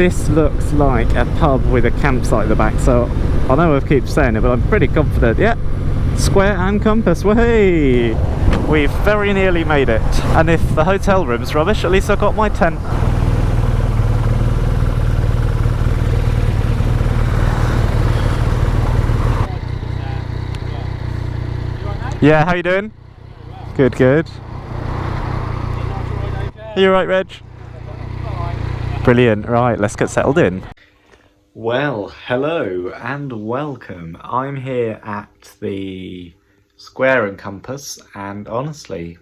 this looks like a pub with a campsite at the back, so I know I keep saying it, but I'm pretty confident. Yeah, square and compass. Way, we've very nearly made it. And if the hotel room's rubbish, at least I got my tent. Yeah, how you doing? Good, good. Are you alright, Reg? Brilliant. Right, let's get settled in. Well, hello and welcome. I'm here at the Square and Compass, and honestly,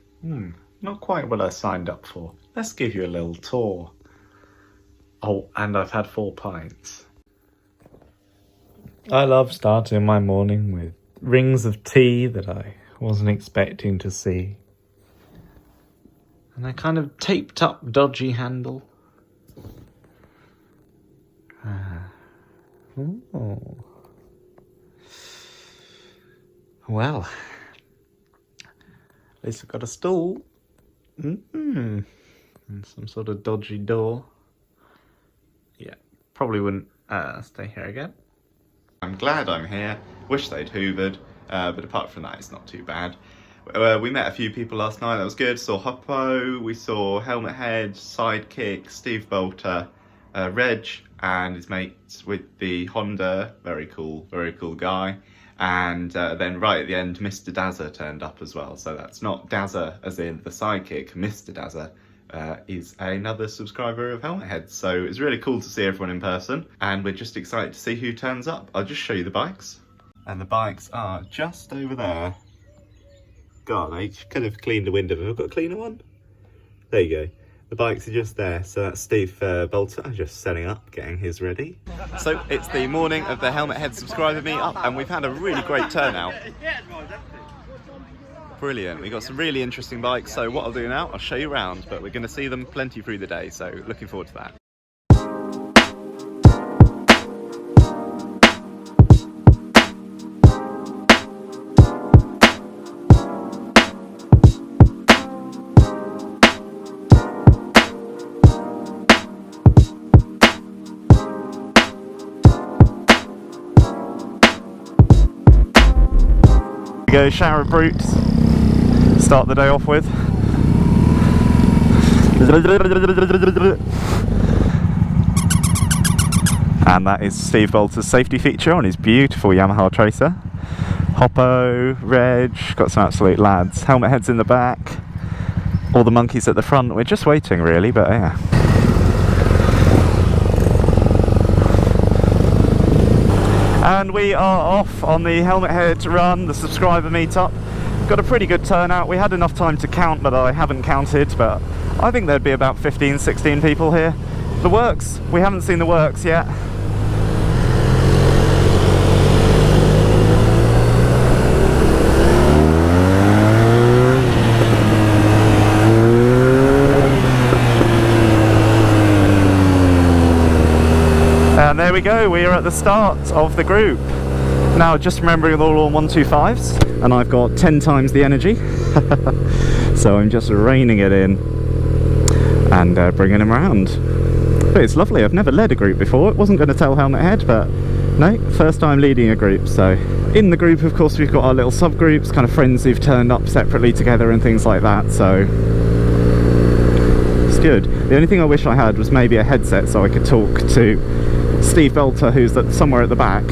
not quite what I signed up for. Let's give you a little tour. Oh, and I've had 4 pints. I love starting my morning with rings of tea that I wasn't expecting to see. And a kind of taped up dodgy handle. Oh. Well, at least I've got a stool. And some sort of dodgy door. Yeah, probably wouldn't stay here again. I'm glad I'm here. Wish they'd hoovered, but apart from that, it's not too bad. We met a few people last night. That was good. Saw Hoppo, we saw Helmet Head, Sidekick, Steve Bolter, Reg and his mates with the Honda. Very cool guy. And then right at the end, Mr. Dazza turned up as well. So that's not Dazza as in the Sidekick. Mr. Dazza is another subscriber of Helmet Head. So it's really cool to see everyone in person. And we're just excited to see who turns up. I'll just show you the bikes. And the bikes are just over there. God, I could have cleaned the window. Have I got a cleaner one? There you go. The bikes are just there. So that's Steve Bolter just setting up, getting his ready. So it's the morning of the Helmet Head subscriber meetup, and we've had a really great turnout. Brilliant. We got some really interesting bikes. So what I'll do now, I'll show you around, but we're going to see them plenty through the day. So looking forward to that. We go shower of brutes, start the day off with. And that is Steve Bolter's safety feature on his beautiful Yamaha Tracer. Hoppo, Reg, got some absolute lads. Helmet Head's in the back, all the monkeys at the front. We're just waiting really, but yeah. And we are off on the Helmet Head run, the subscriber meetup. Got a pretty good turnout. We had enough time to count, but I haven't counted, but I think there'd be about 15, 16 people here. The works, we haven't seen the works yet. And there we go, we are at the start of the group. Now, just remembering they're all on 125s, and I've got 10 times the energy. So I'm just reining it in and bringing them around. But it's lovely, I've never led a group before. It wasn't going to tell Helmet Head, but no, first time leading a group. So in the group, of course, we've got our little subgroups, kind of friends who've turned up separately together and things like that. So it's good. The only thing I wish I had was maybe a headset so I could talk to Steve Bolter, who's somewhere at the back.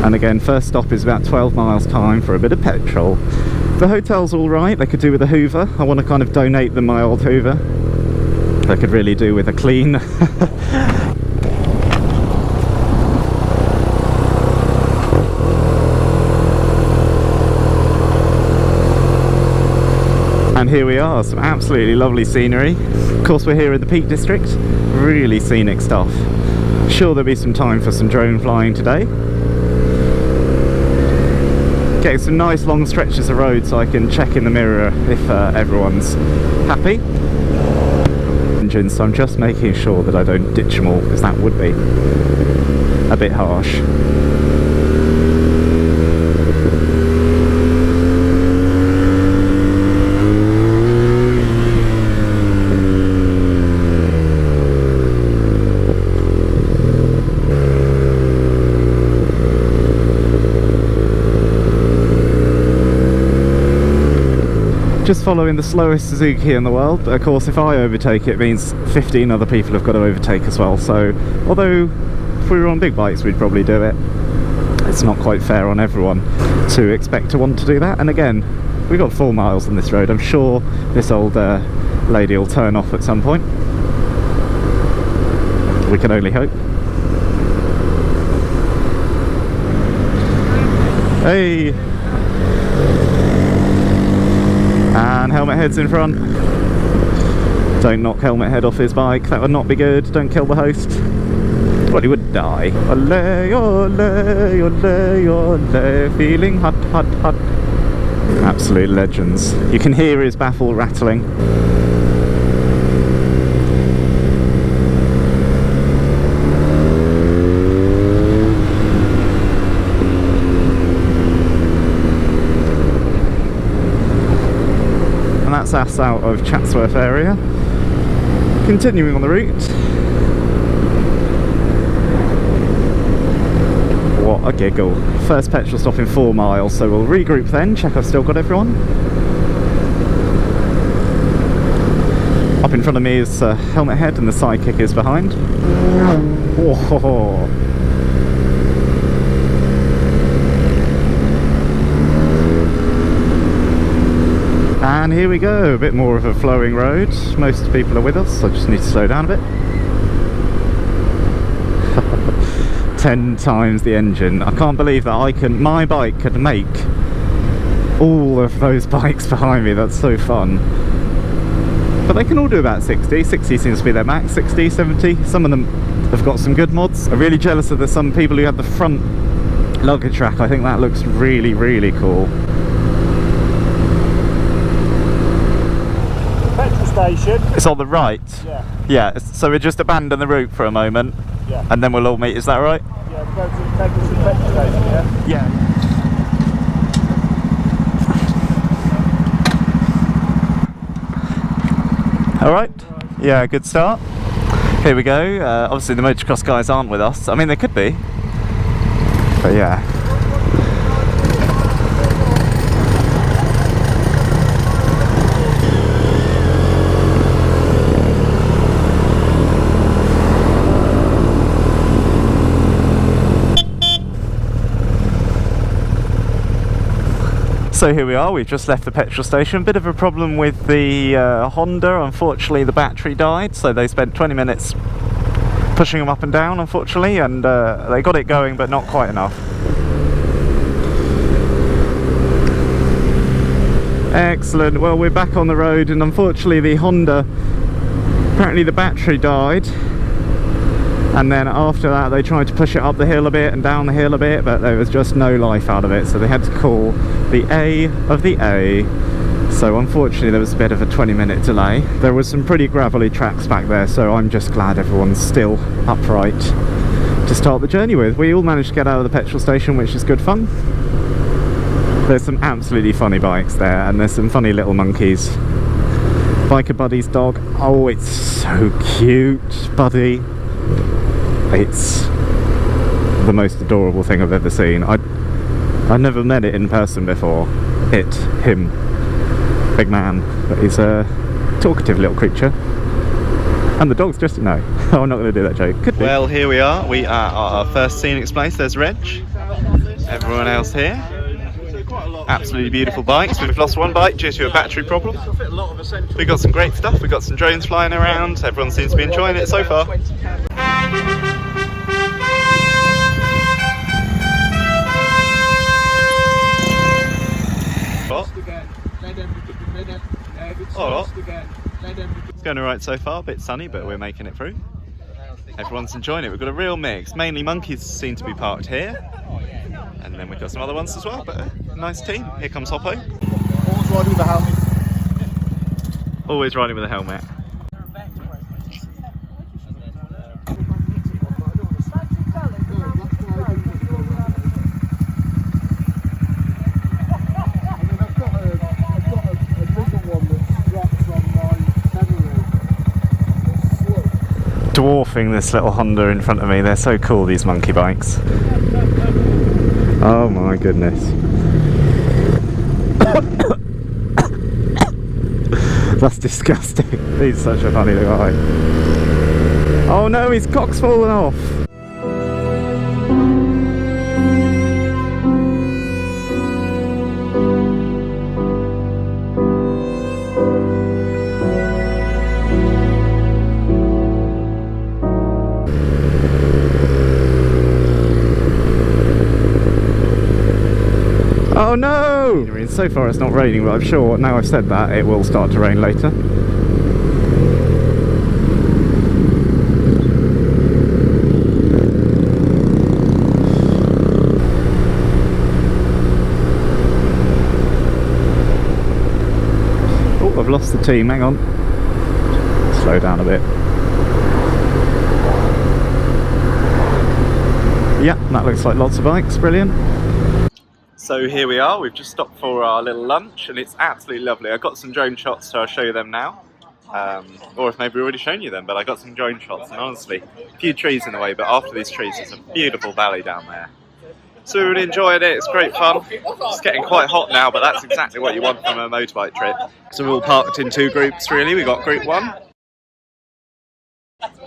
And again, first stop is about 12 miles time for a bit of petrol. The hotel's all right, they could do with a hoover. I want to kind of donate them my old hoover. They could really do with a clean. And here we are, some absolutely lovely scenery. Of course, we're here in the Peak District. Really scenic stuff. Sure, there'll be some time for some drone flying today. Getting some nice long stretches of road so I can check in the mirror if everyone's happy. Engines, so I'm just making sure that I don't ditch them all, because that would be a bit harsh. Just following the slowest Suzuki in the world, but of course if I overtake it means 15 other people have got to overtake as well, so although if we were on big bikes we'd probably do it, it's not quite fair on everyone to expect to want to do that. And again, we've got 4 miles on this road. I'm sure this old lady will turn off at some point. We can only hope. Hey! And helmet head's in front. Don't knock helmet head off his bike, that would not be good. Don't kill the host. Well, he would die. Ole, ole, ole, ole, feeling hot, hot, hot. Absolute legends. You can hear his baffle rattling. And that's us out of Chatsworth area. Continuing on the route. What a giggle. First petrol stop in 4 miles, so we'll regroup then, check I've still got everyone. Up in front of me is helmet head and the sidekick is behind. Whoa. And here we go, a bit more of a flowing road. Most people are with us, I just need to slow down a bit. 10 times the engine. I can't believe that my bike could make all of those bikes behind me. That's so fun. But they can all do about 60. 60 seems to be their max. 60, 70. Some of them have got some good mods. I'm really jealous of some people who have the front luggage rack. I think that looks really, really cool. Petrol station. It's on the right. Yeah. Yeah. So we just abandon the route for a moment. Yeah. And then we'll all meet. Is that right? Yeah, we'll go to the petrol station, yeah? Yeah. Alright, yeah, good start. Here we go. Obviously the motocross guys aren't with us. I mean, they could be. But yeah. So here we are, we've just left the petrol station. Bit of a problem with the Honda. Unfortunately the battery died, so they spent 20 minutes pushing them up and down, unfortunately, and they got it going but not quite enough. Excellent, well we're back on the road, and unfortunately the Honda, apparently the battery died, and then after that they tried to push it up the hill a bit and down the hill a bit, but there was just no life out of it, so they had to call the A of the A. So unfortunately there was a bit of a 20-minute delay. There was some pretty gravelly tracks back there, so I'm just glad everyone's still upright to start the journey with. We all managed to get out of the petrol station, which is good fun. There's some absolutely funny bikes there, and there's some funny little monkeys. Biker Buddy's dog, oh it's so cute, Buddy. It's the most adorable thing I've ever seen. I've never met it in person before. Him. Big man. But he's a talkative little creature. And the dog's just, no, I'm not going to do that joke. Could be. Well, here we are. We are at our first Scenic's place. There's Reg. Everyone else here. Absolutely beautiful bikes. We've lost one bike due to a battery problem. We've got some great stuff. We've got some drones flying around. Everyone seems to be enjoying it so far. What? It's going alright so far, a bit sunny, but we're making it through. Everyone's enjoying it. We've got a real mix. Mainly monkeys seem to be parked here, and then we've got some other ones as well, but a nice team. Here comes Hoppo. Always riding with a helmet. Always riding with a helmet. Dwarfing this little Honda in front of me. They're so cool, these monkey bikes. Oh my goodness. That's disgusting. He's such a funny little guy. Oh no, his cock's fallen off. Oh no! I mean, so far it's not raining, but I'm sure now I've said that it will start to rain later. Oh, I've lost the team, hang on. Slow down a bit. Yeah, that looks like lots of bikes, brilliant. So here we are, we've just stopped for our little lunch and it's absolutely lovely. I got some drone shots, so I'll show you them now. Or if maybe we've already shown you them, but I got some drone shots and honestly, a few trees in the way, but after these trees there's a beautiful valley down there. So we really enjoyed it, it's great fun. It's getting quite hot now, but that's exactly what you want from a motorbike trip. So we're all parked in two groups really, we got group 1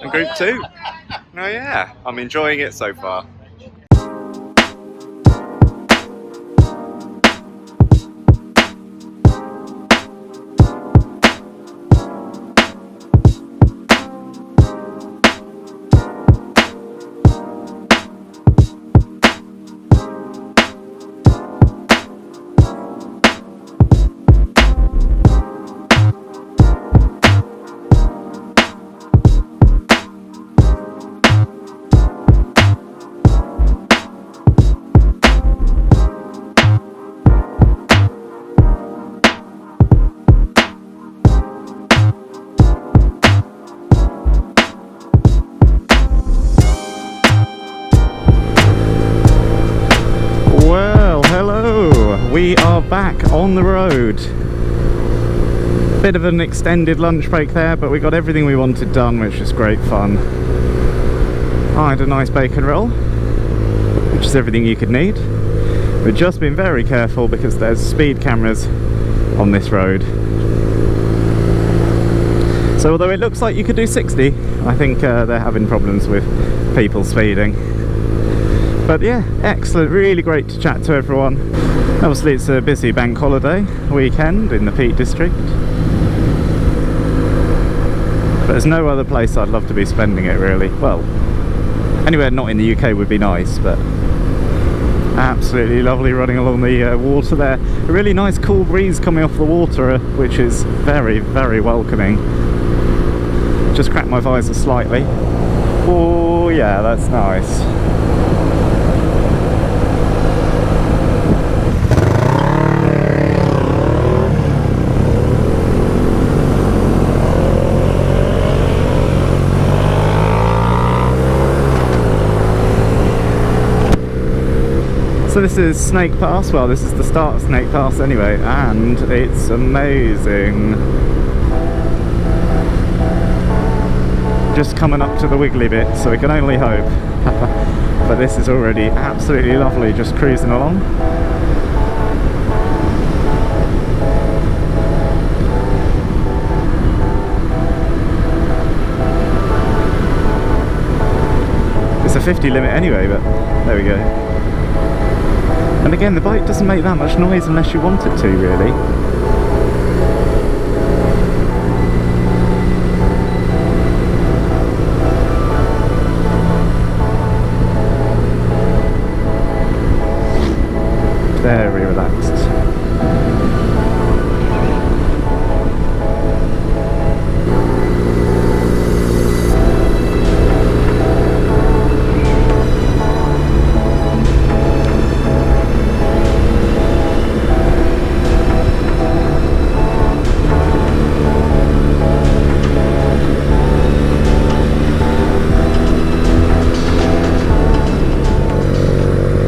and group 2. Oh yeah, I'm enjoying it so far. We are back on the road. Bit of an extended lunch break there, but we got everything we wanted done, which was great fun. I had a nice bacon roll, which is everything you could need. We've just been very careful because there's speed cameras on this road. So although it looks like you could do 60, I think they're having problems with people speeding. But yeah, excellent, really great to chat to everyone. Obviously it's a busy bank holiday weekend in the Peak District. But there's no other place I'd love to be spending it really. Well, anywhere not in the UK would be nice, but absolutely lovely running along the water there. A really nice cool breeze coming off the water, which is very, very welcoming. Just cracked my visor slightly. Oh yeah, that's nice. So this is Snake Pass, well this is the start of Snake Pass anyway, and it's amazing. Just coming up to the wiggly bit, so we can only hope. But this is already absolutely lovely, just cruising along. It's a 50 limit anyway, but there we go. And again, the bike doesn't make that much noise unless you want it to, really. Very relaxed.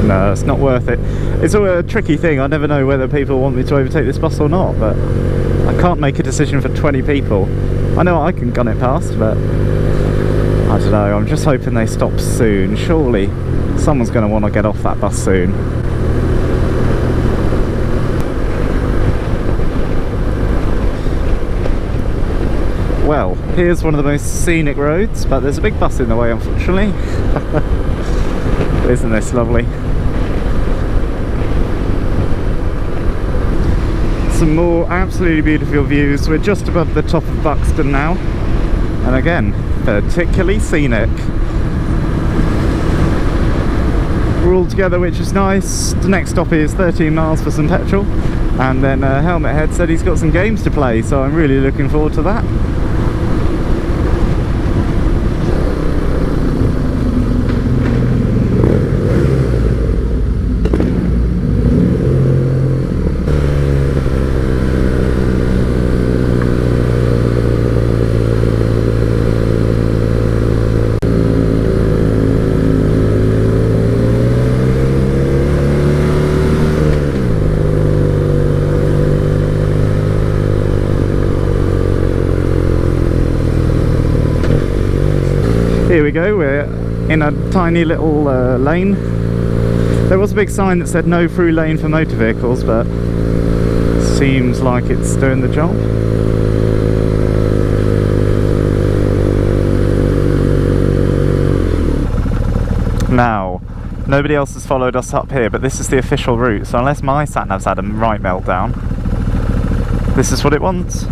No, it's not worth it. It's a tricky thing. I never know whether people want me to overtake this bus or not, but I can't make a decision for 20 people. I know I can gun it past, but I don't know. I'm just hoping they stop soon. Surely someone's going to want to get off that bus soon. Here's one of the most scenic roads, but there's a big bus in the way, unfortunately. Isn't this lovely? Some more absolutely beautiful views. We're just above the top of Buxton now, and again, particularly scenic. We're all together, which is nice. The next stop is 13 miles for some petrol, and then Helmet Head said he's got some games to play, so I'm really looking forward to that. Here we go, we're in a tiny little lane. There was a big sign that said no through lane for motor vehicles, but seems like it's doing the job. Now, nobody else has followed us up here, but this is the official route, so unless my sat-nav's had a right meltdown, this is what it wants.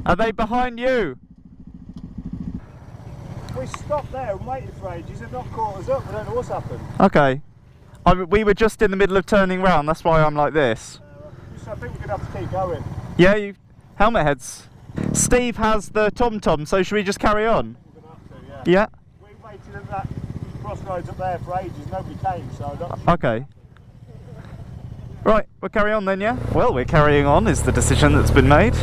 Are they behind you? We stopped there and waited for ages and not caught us up. I don't know what's happened. Okay. We were just in the middle of turning round, that's why I'm like this. I think we're going to have to keep going. Yeah, you... Helmet Heads. Steve has the tom-tom, so should we just carry on? We're going to have to, yeah. Yeah? We waited at that crossroads up there for ages, nobody came, so I don't... Okay. Right, we'll carry on then, yeah? Well, we're carrying on is the decision that's been made.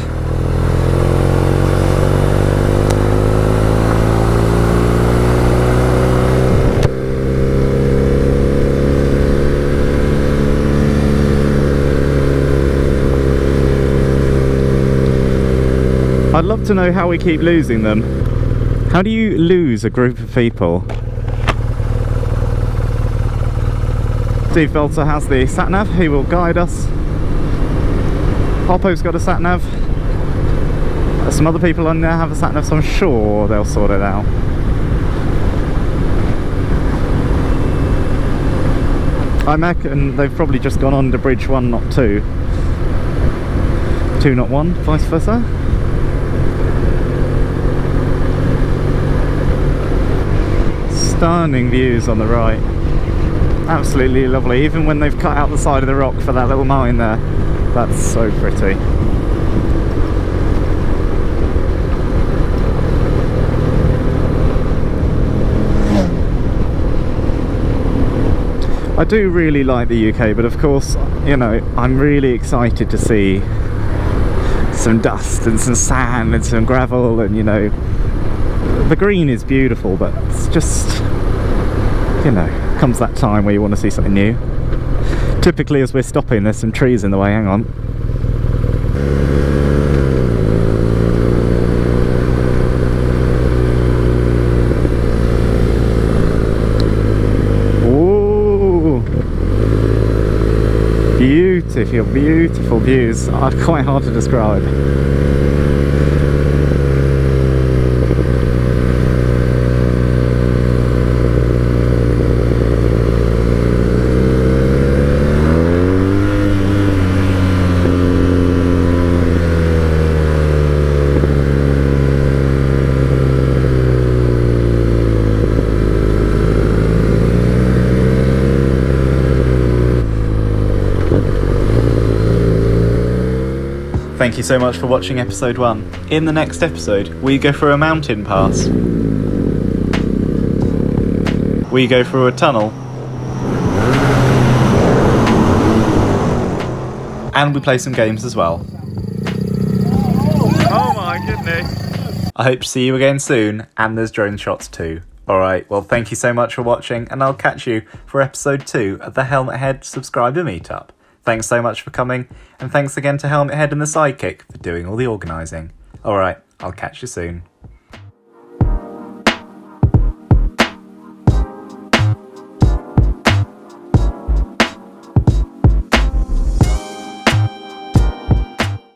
I'd love to know how we keep losing them. How do you lose a group of people? Steve Belter has the sat-nav, he will guide us. Hoppo's got a sat-nav. Some other people on there have a sat-nav, so I'm sure they'll sort it out. I reckon they've probably just gone on to bridge 1, not 2. 2, not 1, vice versa. Stunning views on the right, absolutely lovely, even when they've cut out the side of the rock for that little mine there. That's so pretty. I do really like the UK, but of course, you know, I'm really excited to see some dust and some sand and some gravel, and you know, the green is beautiful, but it's just, you know, comes that time where you want to see something new. Typically, as we're stopping, there's some trees in the way. Hang on. Ooh, beautiful, beautiful views. Quite hard to describe. Thank you so much for watching episode 1. In the next episode, we go through a mountain pass. We go through a tunnel. And we play some games as well. Oh my goodness. I hope to see you again soon, and there's drone shots too. Alright, well thank you so much for watching, and I'll catch you for episode 2 of the Helmet Head subscriber meetup. Thanks so much for coming, and thanks again to Helmet Head and the Sidekick for doing all the organising. Alright, I'll catch you soon.